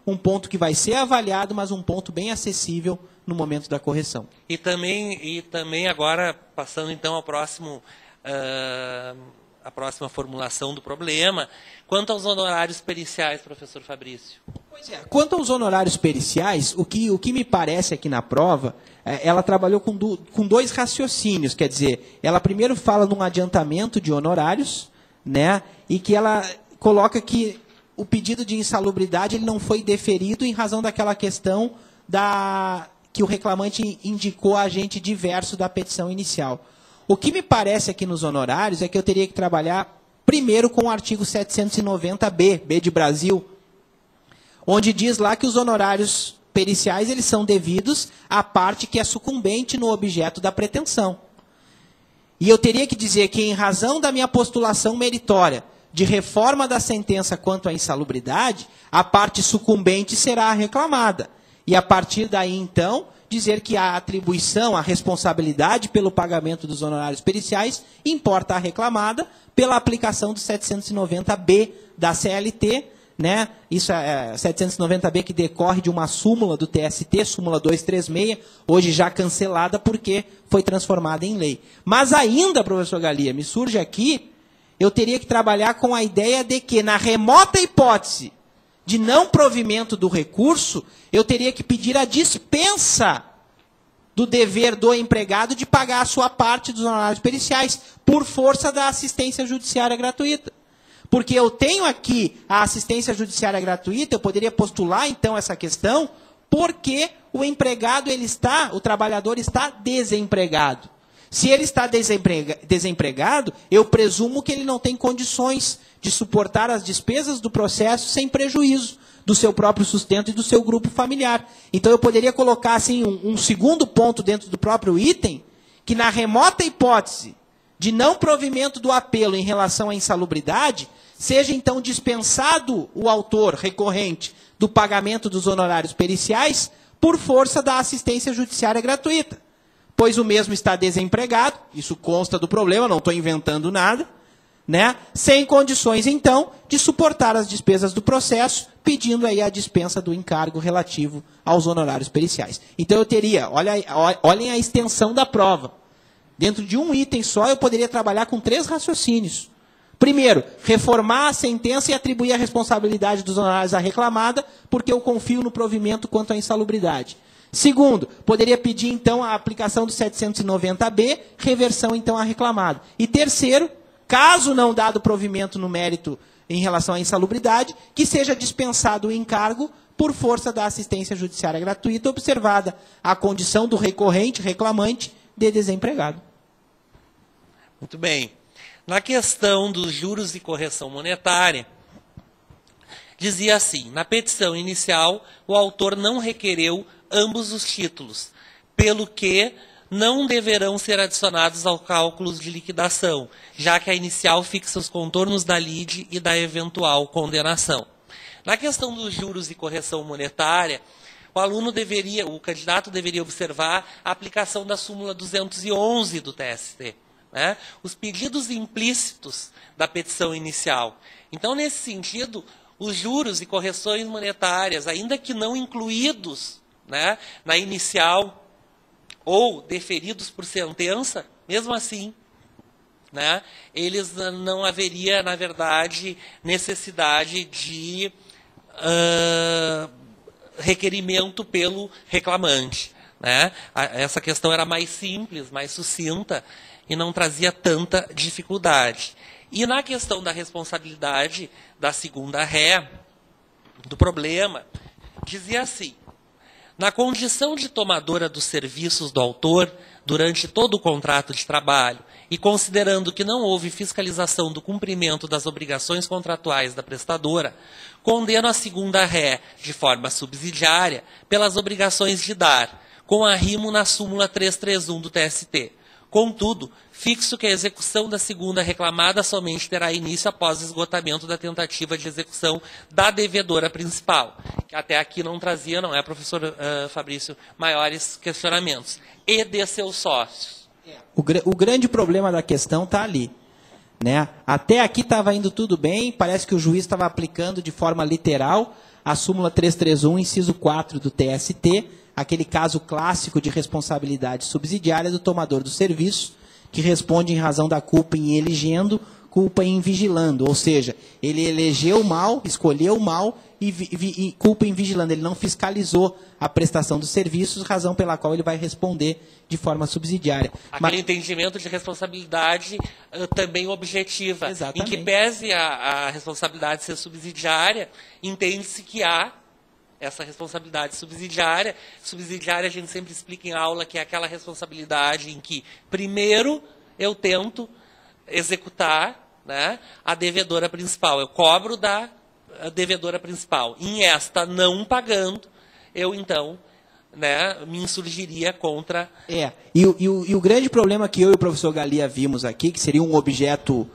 um ponto que vai ser avaliado, mas um ponto bem acessível no momento da correção. E também agora, passando então ao próximo, a próxima formulação do problema, quanto aos honorários periciais, professor Fabrício? Pois é, quanto aos honorários periciais, o que me parece aqui na prova, ela trabalhou com dois raciocínios, quer dizer, ela primeiro fala num adiantamento de honorários, né, e que ela coloca que o pedido de insalubridade ele não foi deferido em razão daquela questão que o reclamante indicou a agente diverso da petição inicial. O que me parece aqui nos honorários é que eu teria que trabalhar primeiro com o artigo 790B, B de Brasil, onde diz lá que os honorários periciais eles são devidos à parte que é sucumbente no objeto da pretensão. E eu teria que dizer que, em razão da minha postulação meritória de reforma da sentença quanto à insalubridade, a parte sucumbente será reclamada. E, a partir daí, então, dizer que a atribuição, a responsabilidade pelo pagamento dos honorários periciais importa à reclamada pela aplicação do 790B da CLT, né? Isso é 790B que decorre de uma súmula do TST, súmula 236, hoje já cancelada porque foi transformada em lei. Mas ainda, professor Galia, me surge aqui, eu teria que trabalhar com a ideia de que, na remota hipótese de não provimento do recurso, eu teria que pedir a dispensa do dever do empregado de pagar a sua parte dos honorários periciais por força da assistência judiciária gratuita. Porque eu tenho aqui a assistência judiciária gratuita, eu poderia postular, então, essa questão, porque o empregado, o trabalhador está desempregado. Se ele está desempregado, eu presumo que ele não tem condições de suportar as despesas do processo sem prejuízo do seu próprio sustento e do seu grupo familiar. Então, eu poderia colocar assim, um segundo ponto dentro do próprio item, que na remota hipótese de não provimento do apelo em relação à insalubridade, seja então dispensado o autor recorrente do pagamento dos honorários periciais por força da assistência judiciária gratuita. Pois o mesmo está desempregado, isso consta do problema, não estou inventando nada, né? Sem condições, então, de suportar as despesas do processo, pedindo aí a dispensa do encargo relativo aos honorários periciais. Então eu teria, olhem a extensão da prova. Dentro de um item só, eu poderia trabalhar com 3 raciocínios. Primeiro, reformar a sentença e atribuir a responsabilidade dos honorários à reclamada, porque eu confio no provimento quanto à insalubridade. Segundo, poderia pedir, então, a aplicação do 790B, reversão, então, à reclamada. E terceiro, caso não dado provimento no mérito em relação à insalubridade, que seja dispensado o encargo por força da assistência judiciária gratuita, observada a condição do recorrente, reclamante, de desempregado. Muito bem. Na questão dos juros e correção monetária, dizia assim, na petição inicial, o autor não requereu ambos os títulos, pelo que não deverão ser adicionados aos cálculos de liquidação, já que a inicial fixa os contornos da lide e da eventual condenação. Na questão dos juros e correção monetária, o candidato deveria observar a aplicação da súmula 211 do TST, né? Os pedidos implícitos da petição inicial. Então, nesse sentido, os juros e correções monetárias, ainda que não incluídos, né, na inicial ou deferidos por sentença, mesmo assim, né, eles não haveria, na verdade, necessidade de requerimento pelo reclamante, né? Essa questão era mais simples, mais sucinta e não trazia tanta dificuldade. E na questão da responsabilidade da segunda ré, do problema, dizia assim, na condição de tomadora dos serviços do autor durante todo o contrato de trabalho e considerando que não houve fiscalização do cumprimento das obrigações contratuais da prestadora, condeno a segunda ré de forma subsidiária pelas obrigações de dar, com arrimo na súmula 331 do TST. Contudo, fixo que a execução da segunda reclamada somente terá início após o esgotamento da tentativa de execução da devedora principal, que até aqui não trazia, não é, professor Fabrício, maiores questionamentos, e de seus sócios. O grande problema da questão está ali, né? Até aqui estava indo tudo bem, parece que o juiz estava aplicando de forma literal a súmula 331, inciso 4 do TST, aquele caso clássico de responsabilidade subsidiária do tomador do serviço, que responde em razão da culpa em elegendo, culpa em vigilando. Ou seja, ele elegeu mal, escolheu mal e culpa em vigilando. Ele não fiscalizou a prestação dos serviços, razão pela qual ele vai responder de forma subsidiária. Aquele entendimento de responsabilidade também objetiva. Exatamente. Em que pese a responsabilidade ser subsidiária, entende-se que há essa responsabilidade subsidiária. Subsidiária a gente sempre explica em aula que é aquela responsabilidade em que, primeiro, eu tento executar, né, a devedora principal. Eu cobro da devedora principal. Em esta não pagando, eu então, né, me insurgiria contra... E o grande problema que eu e o professor Galia vimos aqui, que seria um objeto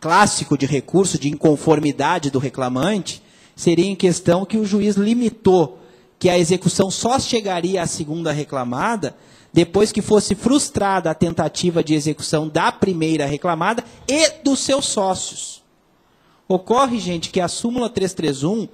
clássico de recurso de inconformidade do reclamante, seria em questão que o juiz limitou que a execução só chegaria à segunda reclamada depois que fosse frustrada a tentativa de execução da primeira reclamada e dos seus sócios. Ocorre, gente, que a súmula 331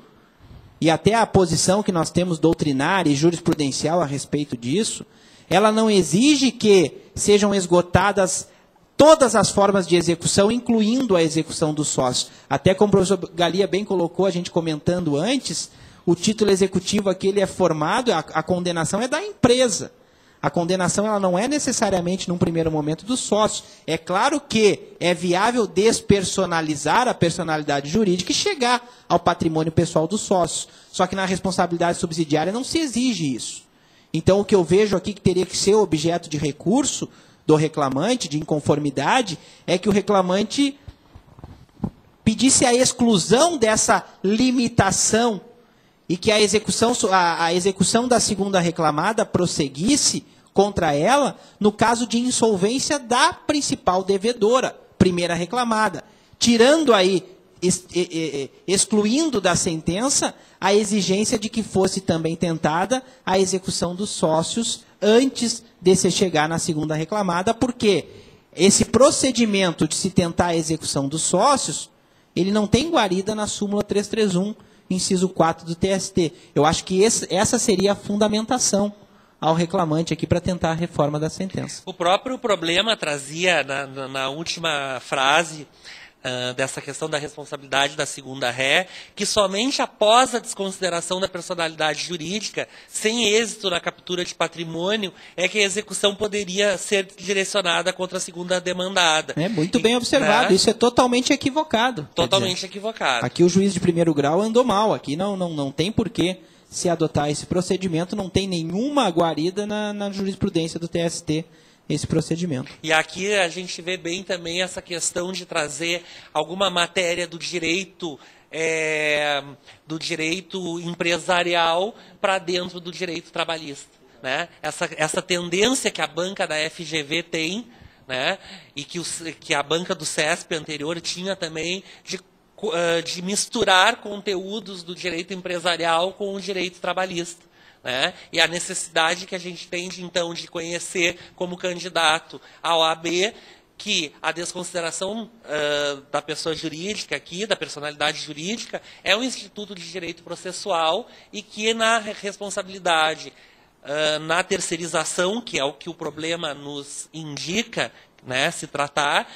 e até a posição que nós temos doutrinária e jurisprudencial a respeito disso, ela não exige que sejam esgotadas todas as formas de execução, incluindo a execução dos sócios. Até como o professor Galia bem colocou, a gente comentando antes, o título executivo aqui ele é formado, a condenação é da empresa. A condenação ela não é necessariamente, num primeiro momento, dos sócios. É claro que é viável despersonalizar a personalidade jurídica e chegar ao patrimônio pessoal dos sócios. Só que na responsabilidade subsidiária não se exige isso. Então, o que eu vejo aqui que teria que ser objeto de recurso do reclamante, de inconformidade, é que o reclamante pedisse a exclusão dessa limitação e que a execução da segunda reclamada prosseguisse contra ela no caso de insolvência da principal devedora, primeira reclamada, tirando aí, excluindo da sentença a exigência de que fosse também tentada a execução dos sócios antes de se chegar na segunda reclamada, porque esse procedimento de se tentar a execução dos sócios, ele não tem guarida na súmula 331, inciso 4 do TST. Eu acho que essa seria a fundamentação ao reclamante aqui para tentar a reforma da sentença. O próprio problema trazia na última frase dessa questão da responsabilidade da segunda ré, que somente após a desconsideração da personalidade jurídica, sem êxito na captura de patrimônio, é que a execução poderia ser direcionada contra a segunda demandada. É muito bem observado, né? Isso é totalmente equivocado. Totalmente equivocado. Aqui o juiz de primeiro grau andou mal, aqui não tem por que se adotar esse procedimento, não tem nenhuma guarida na jurisprudência do TST. Esse procedimento. E aqui a gente vê bem também essa questão de trazer alguma matéria do direito empresarial para dentro do direito trabalhista, né? Essa tendência que a banca da FGV tem, né? E que a banca do CESP anterior tinha também de misturar conteúdos do direito empresarial com o direito trabalhista. Né? E a necessidade que a gente tem, então, de conhecer como candidato à OAB que a desconsideração da pessoa jurídica aqui, da personalidade jurídica, é um instituto de direito processual e que na responsabilidade, na terceirização, que é o que o problema nos indica, né, se tratar,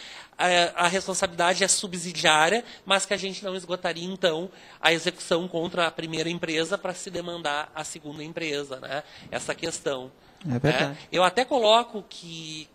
a responsabilidade é subsidiária, mas que a gente não esgotaria, então, a execução contra a primeira empresa para se demandar a segunda empresa, né? Essa questão. É verdade. Né? Eu até coloco que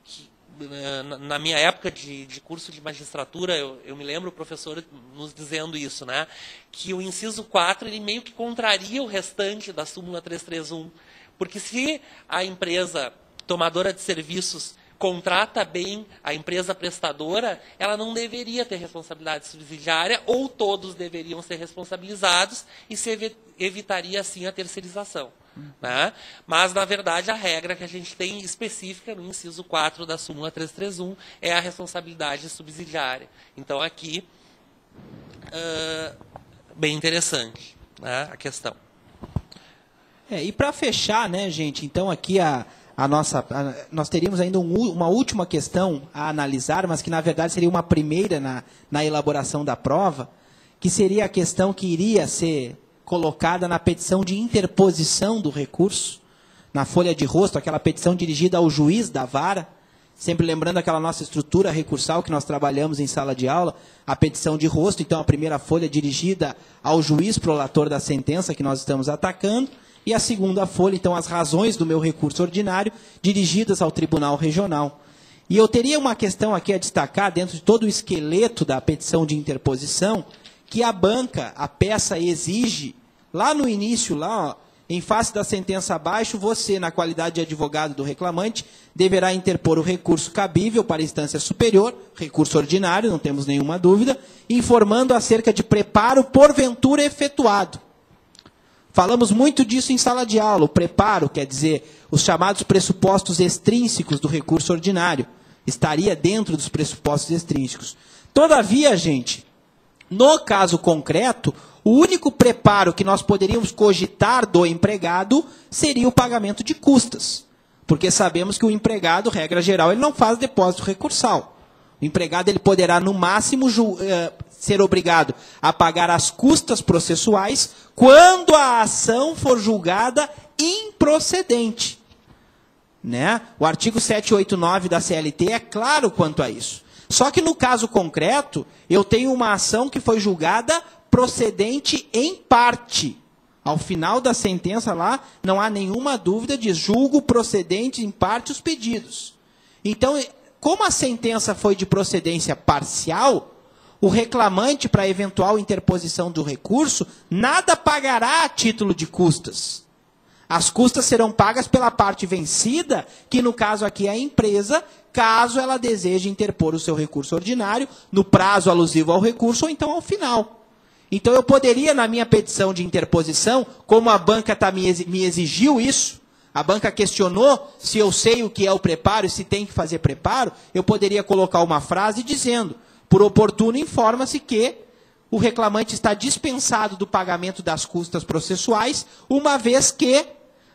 na minha época de curso de magistratura, eu me lembro o professor nos dizendo isso, né? Que o inciso 4 ele meio que contraria o restante da súmula 331, porque se a empresa tomadora de serviços contrata bem a empresa prestadora, ela não deveria ter responsabilidade subsidiária, ou todos deveriam ser responsabilizados, e se evitaria, assim, a terceirização. Né? Mas, na verdade, a regra que a gente tem específica no inciso 4 da súmula 331 é a responsabilidade subsidiária. Então, aqui, bem interessante, né, a questão. E para fechar, né, gente, então aqui nós teríamos ainda uma última questão a analisar, mas que na verdade seria uma primeira na elaboração da prova, que seria a questão que iria ser colocada na petição de interposição do recurso, na folha de rosto, aquela petição dirigida ao juiz da vara, sempre lembrando aquela nossa estrutura recursal que nós trabalhamos em sala de aula, a petição de rosto, então a primeira folha dirigida ao juiz prolator da sentença que nós estamos atacando, e a segunda folha, então, as razões do meu recurso ordinário, dirigidas ao Tribunal Regional. E eu teria uma questão aqui a destacar, dentro de todo o esqueleto da petição de interposição, que a banca, a peça exige, lá no início, lá, ó, em face da sentença abaixo, você, na qualidade de advogado do reclamante, deverá interpor o recurso cabível para a instância superior, recurso ordinário, não temos nenhuma dúvida, informando acerca de preparo porventura efetuado. Falamos muito disso em sala de aula. O preparo, quer dizer, os chamados pressupostos extrínsecos do recurso ordinário, estaria dentro dos pressupostos extrínsecos. Todavia, gente, no caso concreto, o único preparo que nós poderíamos cogitar do empregado seria o pagamento de custas. Porque sabemos que o empregado, regra geral, ele não faz depósito recursal. O empregado ele poderá, no máximo, ser obrigado a pagar as custas processuais quando a ação for julgada improcedente. Né? O artigo 789 da CLT é claro quanto a isso. Só que no caso concreto, eu tenho uma ação que foi julgada procedente em parte. Ao final da sentença lá, não há nenhuma dúvida, diz julgo procedente em parte os pedidos. Então, como a sentença foi de procedência parcial, o reclamante, para eventual interposição do recurso, nada pagará a título de custas. As custas serão pagas pela parte vencida, que no caso aqui é a empresa, caso ela deseje interpor o seu recurso ordinário, no prazo alusivo ao recurso, ou então ao final. Então eu poderia, na minha petição de interposição, como a banca me exigiu isso, a banca questionou se eu sei o que é o preparo e se tem que fazer preparo, eu poderia colocar uma frase dizendo, por oportuno informa-se que o reclamante está dispensado do pagamento das custas processuais, uma vez que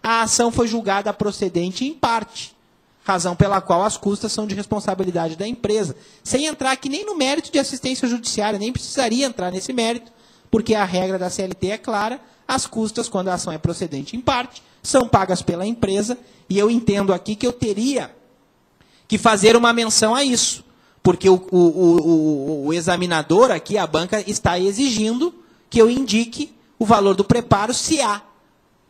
a ação foi julgada procedente em parte, razão pela qual as custas são de responsabilidade da empresa. Sem entrar aqui nem no mérito de assistência judiciária, nem precisaria entrar nesse mérito, porque a regra da CLT é clara, as custas, quando a ação é procedente em parte, são pagas pela empresa, e eu entendo aqui que eu teria que fazer uma menção a isso, porque o examinador aqui, a banca, está exigindo que eu indique o valor do preparo se há.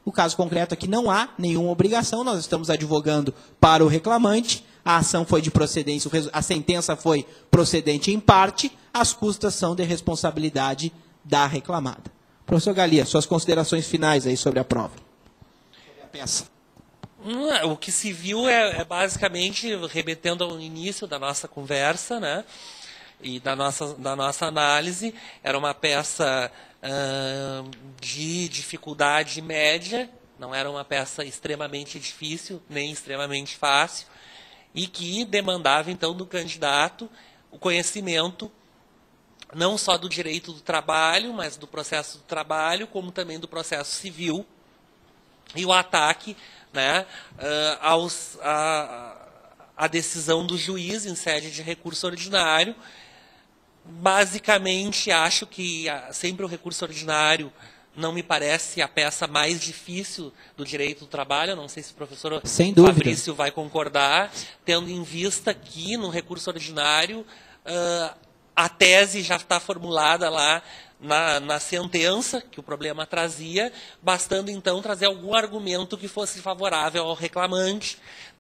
O caso concreto aqui não há nenhuma obrigação, nós estamos advogando para o reclamante, a ação foi de procedência, a sentença foi procedente em parte, as custas são de responsabilidade da reclamada. Professor Galia, suas considerações finais aí sobre a prova. Sobre a peça. O que se viu é basicamente, remetendo ao início da nossa conversa, né, e da nossa análise, era uma peça de dificuldade média, não era uma peça extremamente difícil, nem extremamente fácil, e que demandava, então, do candidato o conhecimento não só do direito do trabalho, mas do processo do trabalho, como também do processo civil, e o ataque, né, a decisão do juiz em sede de recurso ordinário. Basicamente, acho que sempre o recurso ordinário não me parece a peça mais difícil do direito do trabalho. Eu não sei se o professor Fabrício vai concordar, tendo em vista que no recurso ordinário a tese já está formulada lá na sentença que o problema trazia, bastando então trazer algum argumento que fosse favorável ao reclamante,